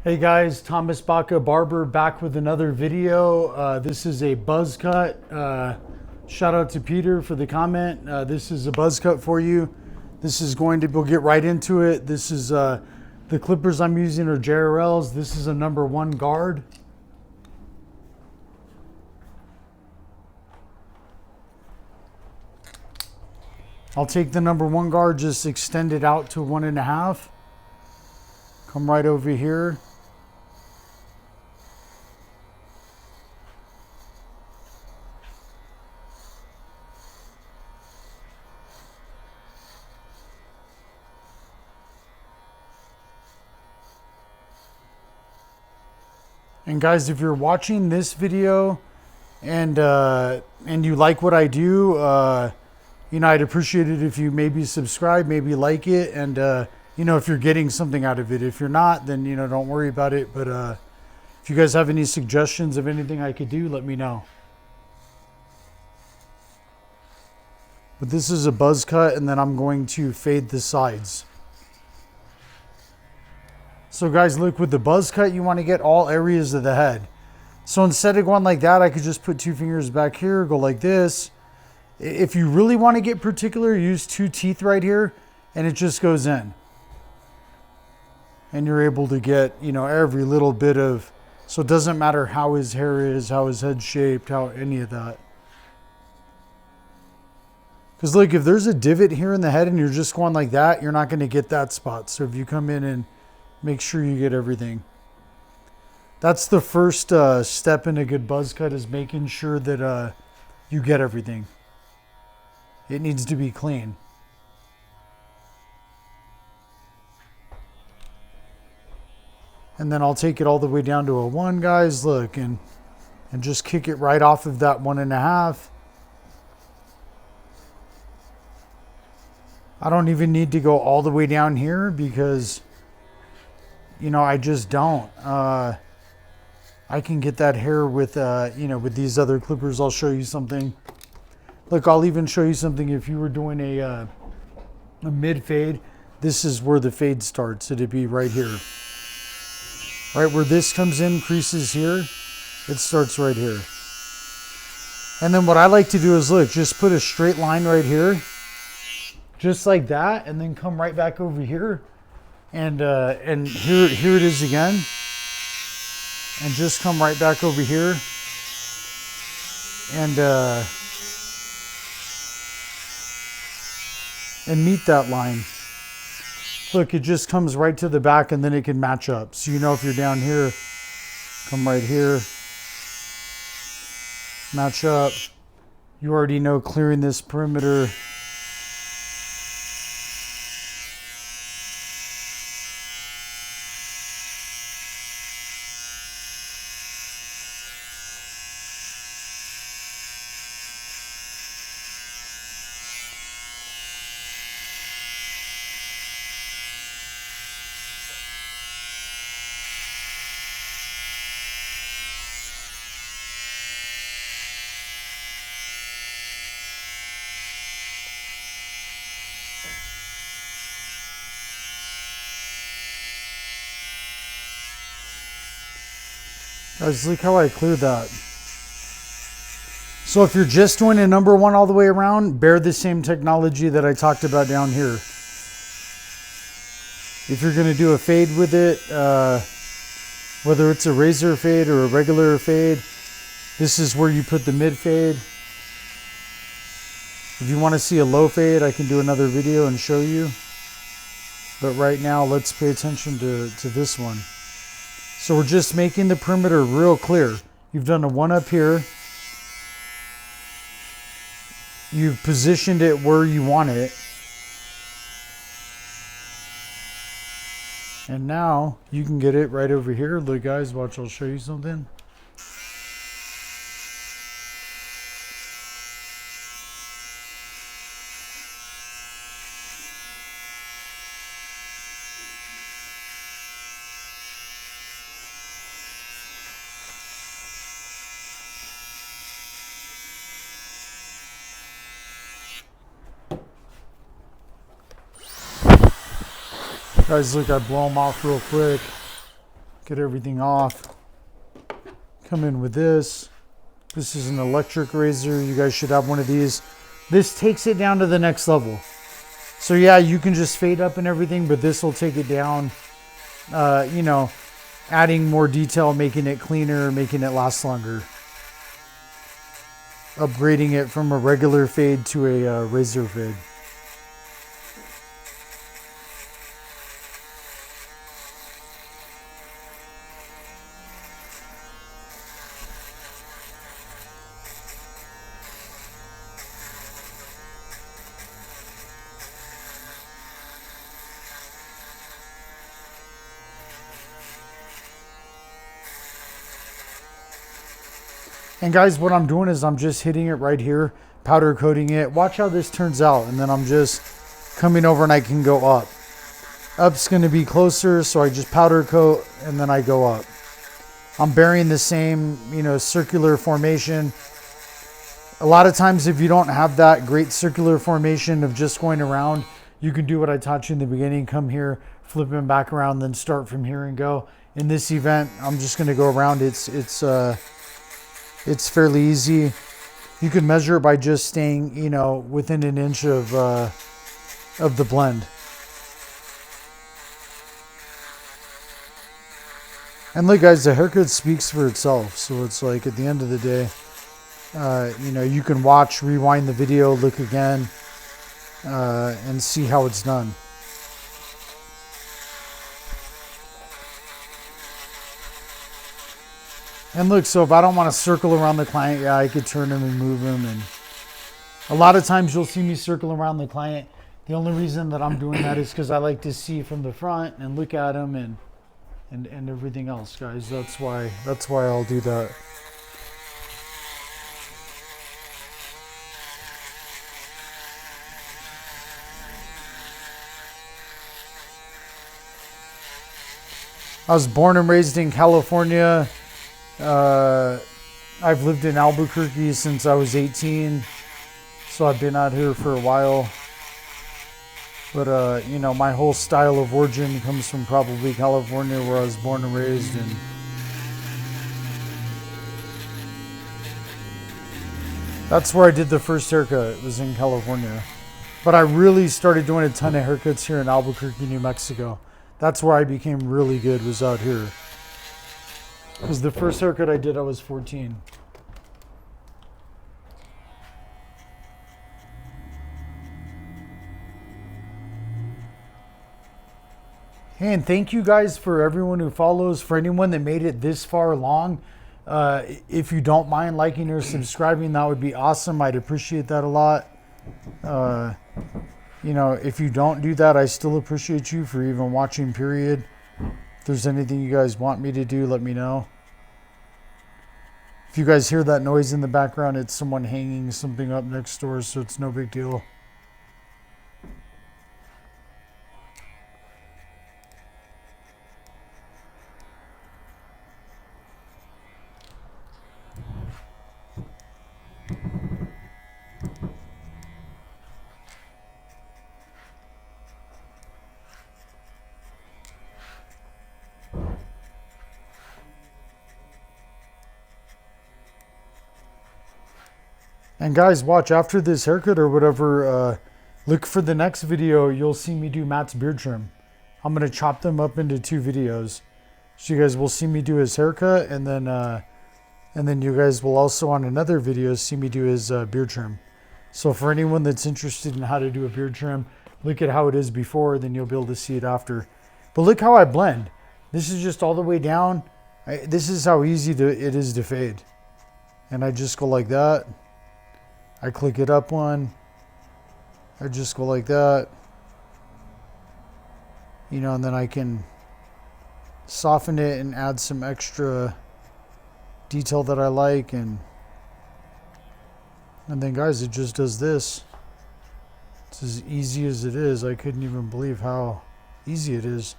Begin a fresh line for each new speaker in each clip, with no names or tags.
Hey guys, Thomas Baca BarBer back with another video. This is a buzz cut. Shout out to Peter for the comment. This is a buzz cut for you. This is going to, we'll get right into it. This is, the clippers I'm using are JRLs. This is a number 1 guard. I'll take the number 1 guard, just extend it out to 1.5. Come right over here. And guys, if you're watching this video and you like what I do, I'd appreciate it if you maybe subscribe, maybe like it, and if you're getting something out of it. If you're not, then don't worry about it. But if you guys have any suggestions of anything I could do, let me know. But this is a buzz cut, and then I'm going to fade the sides. So guys, look, with the buzz cut, you want to get all areas of the head. So instead of going like that, I could just put 2 fingers back here, go like this. If you really want to get particular, use 2 teeth right here, and it just goes in. And you're able to get, every little bit of, so it doesn't matter how his hair is, how his head's shaped, how any of that. Because look, if there's a divot here in the head and you're just going like that, you're not going to get that spot. So if you come in and make sure you get everything. That's the first step in a good buzz cut, is making sure that you get everything. It needs to be clean. And then I'll take it all the way down to a 1, guys. Look, and just kick it right off of that 1.5. I don't even need to go all the way down here because I just don't. I can get that hair with, with these other clippers. I'll show you something. Look, I'll even show you something. If you were doing a mid fade, this is where the fade starts. It'd be right here. Right where this comes in, creases here, it starts right here. And then what I like to do is, look, just put a straight line right here, just like that, and then come right back over here. And here it is again, and just come right back over here, and meet that line. Look, it just comes right to the back, and then it can match up. So if you're down here, come right here, match up. You already know, clearing this perimeter. Guys, look how I cleared that. So if you're just doing a number 1 all the way around, bear the same technology that I talked about down here. If you're going to do a fade with it, whether it's a razor fade or a regular fade, this is where you put the mid fade. If you want to see a low fade, I can do another video and show you. But right now, let's pay attention to this one. So we're just making the perimeter real clear. You've done a 1 up here. You've positioned it where you want it. And now you can get it right over here. Look, guys, watch, I'll show you something. Guys, look, I blow them off real quick. Get everything off. Come in with this. This is an electric razor. You guys should have one of these. This takes it down to the next level. So yeah, you can just fade up and everything, but this will take it down, you know, adding more detail, making it cleaner, making it last longer. Upgrading it from a regular fade to a razor fade. And guys, what I'm doing is I'm just hitting it right here, powder coating it. Watch how this turns out. And then I'm just coming over and I can go up. Up's going to be closer, so I just powder coat and then I go up. I'm burying the same, you know, circular formation. A lot of times if you don't have that great circular formation of just going around, you can do what I taught you in the beginning. Come here, flip them back around, then start from here and go. In this event, I'm just going to go around. It's fairly easy. You can measure it by just staying, you know, within an inch of the blend. And look, guys, the haircut speaks for itself. So it's like at the end of the day, you know, you can watch, rewind the video, look again, and see how it's done. And look, so if I don't want to circle around the client, yeah, I could turn him and move him. And a lot of times you'll see me circle around the client. The only reason that I'm doing that is because I like to see from the front and look at him and everything else, guys. That's why I'll do that. I was born and raised in California. I've lived in Albuquerque since I was 18, so I've been out here for a while. But you know, my whole style of origin comes from probably California, where I was born and raised. And that's where I did the first haircut. It was in California. But I really started doing a ton of haircuts here in Albuquerque, New Mexico. That's where I became really good, was out here. Because the first haircut I did, I was 14. Hey, and thank you guys for everyone who follows. For anyone that made it this far along, if you don't mind liking or subscribing, that would be awesome. I'd appreciate that a lot. You know, if you don't do that, I still appreciate you for even watching, period. If there's anything you guys want me to do, let me know. If you guys hear that noise in the background, it's someone hanging something up next door, so it's no big deal. And guys, watch, after this haircut or whatever, look for the next video. You'll see me do Matt's beard trim. I'm going to chop them up into 2 videos. So you guys will see me do his haircut, and then you guys will also on another video see me do his beard trim. So for anyone that's interested in how to do a beard trim, look at how it is before, then you'll be able to see it after. But look how I blend. This is just all the way down. This is how easy it is to fade. And I just go like that. I click it up one. I just go like that. You know, and then I can soften it and add some extra detail that I like. And then guys, it just does this. It's as easy as it is. I couldn't even believe how easy it is.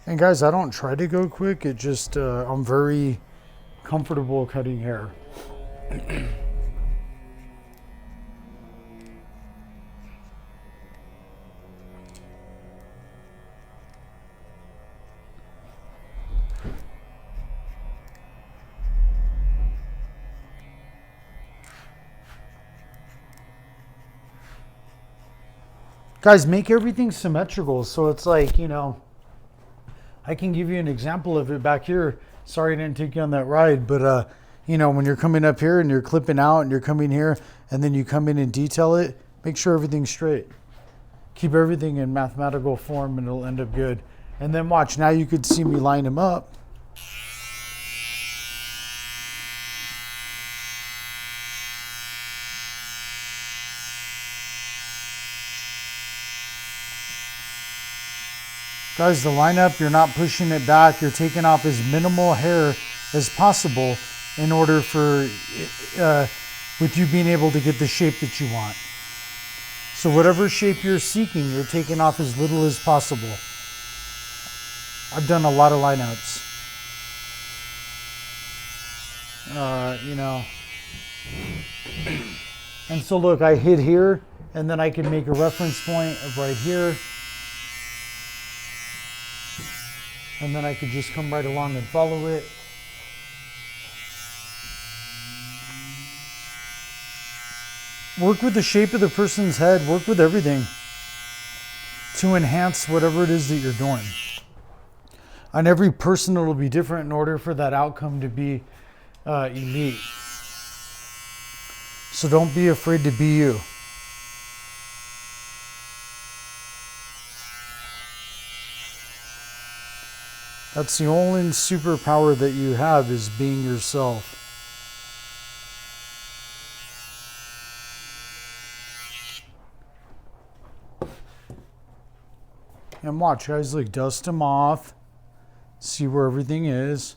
And guys, I don't try to go quick. It just, I'm very comfortable cutting hair. Guys, make everything symmetrical. So it's like, I can give you an example of it back here. Sorry I didn't take you on that ride, but when you're coming up here and you're clipping out and you're coming here and then you come in and detail it, make sure everything's straight. Keep everything in mathematical form and it'll end up good. And then watch, now you could see me line them up. Guys, the lineup, you're not pushing it back. You're taking off as minimal hair as possible in order for, with you being able to get the shape that you want. So whatever shape you're seeking, you're taking off as little as possible. I've done a lot of lineups. And so look, I hit here, and then I can make a reference point of right here. And then I could just come right along and follow it. Work with the shape of the person's head. Work with everything to enhance whatever it is that you're doing. On every person, it'll be different in order for that outcome to be elite. So don't be afraid to be you. That's the only superpower that you have, is being yourself. And watch, guys, like, dust them off, see where everything is,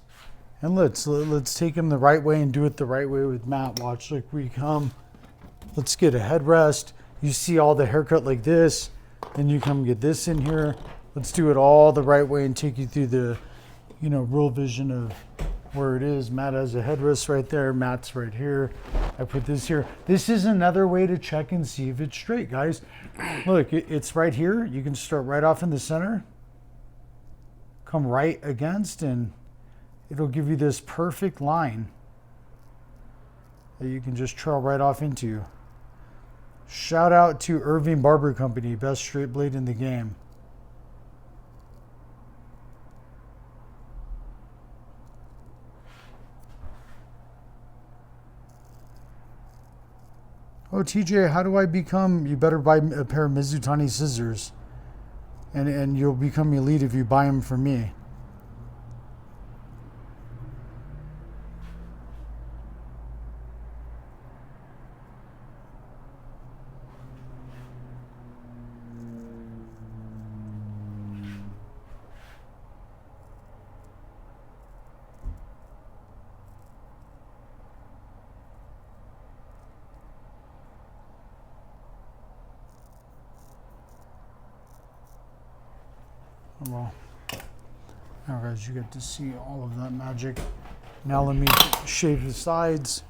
and let's take them the right way and do it the right way with Matt. Watch, like, we come, let's get a headrest. You see all the haircut like this, then you come get this in here. Let's do it all the right way and take you through the, real vision of where it is. Matt has a headrest right there. Matt's right here. I put this here. This is another way to check and see if it's straight, guys. Look, it's right here. You can start right off in the center. Come right against, and it'll give you this perfect line that you can just trail right off into. Shout out to Irving Barber Company, best straight blade in the game. Oh, TJ, how do I become? You better buy a pair of Mizutani scissors. And you'll become elite if you buy them from me. Well, now guys, you get to see all of that magic. Now let me shave the sides.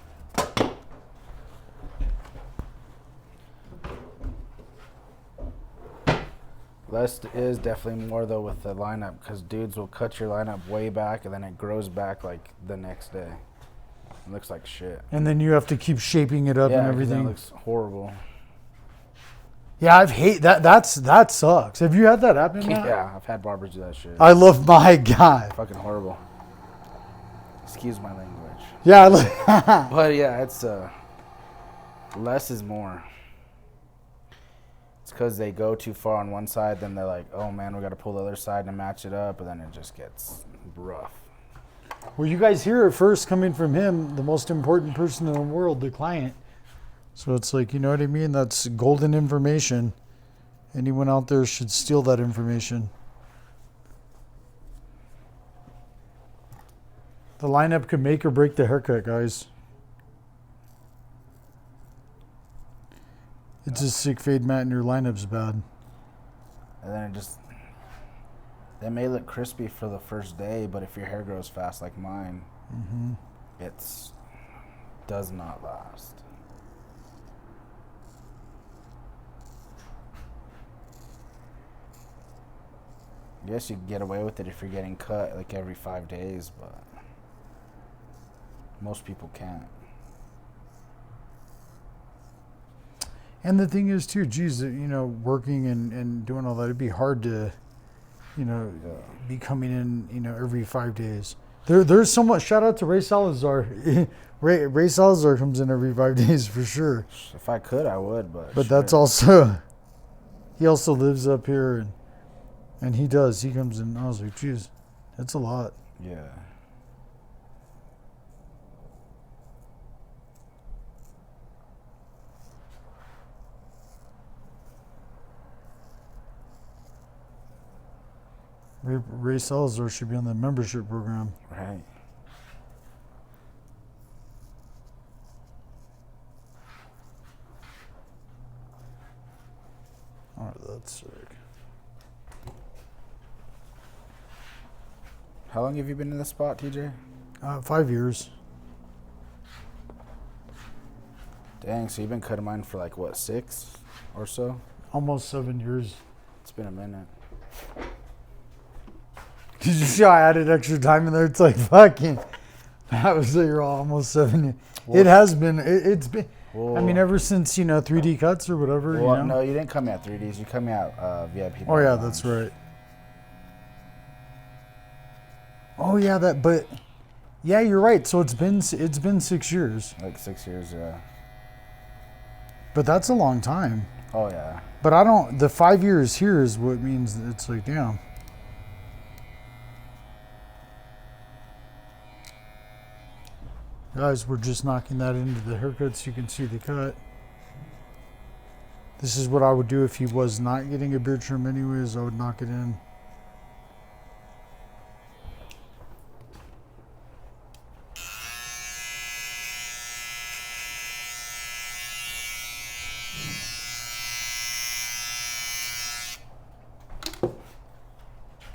Less is definitely more though with the lineup, because dudes will cut your lineup way back and then it grows back like the next day. It looks like shit.
And then you have to keep shaping it up and everything.
It looks horrible.
Yeah, I've hate that. That sucks. Have you had that happen?
Yeah, I've had barbers do that shit.
I love my guy.
Fucking horrible. Excuse my language.
Yeah,
but yeah, it's less is more. It's because they go too far on one side, then they're like, oh man, we got to pull the other side to match it up, and then it just gets rough.
Well, you guys hear it first coming from him, the most important person in the world, the client. So it's like, you know what I mean? That's golden information. Anyone out there should steal that information. The lineup could make or break the haircut, guys. It's a sick fade, Matt, and your lineup's bad.
And then they may look crispy for the first day, but if your hair grows fast like mine, It's does not last. I guess you can get away with it if you're getting cut like every 5 days, but most people can't.
And the thing is too, geez, working and doing all that, it'd be hard to, be coming in, every 5 days. There's so much. Shout out to Ray Salazar. Ray Salazar comes in every 5 days for sure.
If I could, I would, but
That's also, he also lives up here, and he does. He comes in. I was like, geez, that's a lot.
Yeah.
Ray Salazar should be on the membership program.
Right.
All right, that's sick.
How long have you been in this spot, TJ?
5 years.
Dang, so you've been cutting mine for like what, 6 or so?
Almost 7 years.
It's been a minute.
Did you see how I added extra time in there? It's like fucking. That was you're almost 7 years.
Well,
it has been. It's been.
Well,
I mean, ever since 3D cuts or whatever.
Well, no, you didn't come out 3Ds. You come out VIP.
Oh yeah, that's right. Oh yeah, But yeah, you're right. So it's been 6 years.
Like 6 years, yeah.
But that's a long time.
Oh yeah.
But I don't. The 5 years here is what means it's like damn. Guys, we're just knocking that into the haircut so you can see the cut. This is what I would do if he was not getting a beard trim anyways. I would knock it in.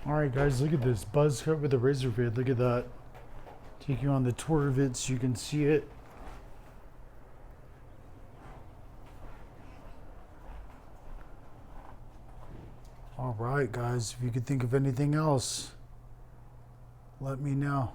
All right, guys, look at this buzz cut with a razor blade. Look at that. Take you on the tour of it so you can see it. All right, guys, if you could think of anything else, let me know.